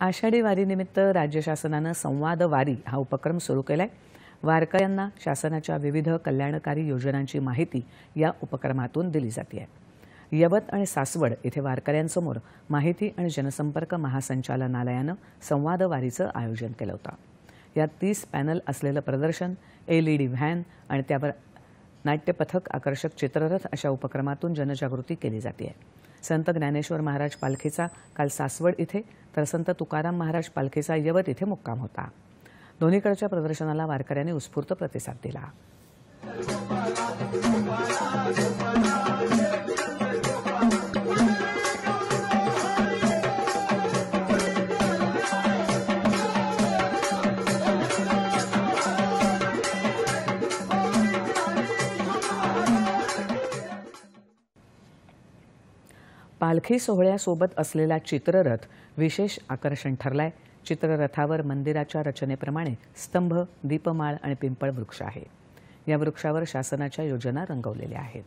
आषाढी वारीनिमित्त राज्य शासनाने संवाद वारी हा उपक्रम सुरू केलाय। वारकऱ्यांना शासनाच्या विविध कल्याणकारी योजनांची माहिती या उपक्रमातून दिली जाते आहे। यवत आणि सासवड येथे वारकऱ्यांसमोर माहिती आणि जनसंपर्क महासंचालनालयाने संवाद वारीचं आयोजन केलं होतं। यात 30 पॅनल असलेलं प्रदर्शन, LED व्हॅन आणि त्यावर नाट्यपथक, आकर्षक चित्ररथ अशा उपक्रमातून जनजागृती केली जाते आहे। संत ज्ञानेश्वर महाराज पालखीचा काल सासवड इथे तर संत तुकाराम महाराज पालखीचा यवत इथे मुक्काम होता। दोन्हीकडच्या प्रदर्शनाला वारकऱ्यांनी उत्स्फूर्त प्रतिसाद दिला। पालखी सोहळ्यासोबत असलेला चित्ररथ विशेष आकर्षण ठरलाय। चित्ररथावर मंदिराच्या रचनेप्रमाणे स्तंभ, दीपमाळ आणि पिंपळ वृक्ष आहे। या वृक्षावर शासनाच्या योजना रंगवलेल्या आहेत।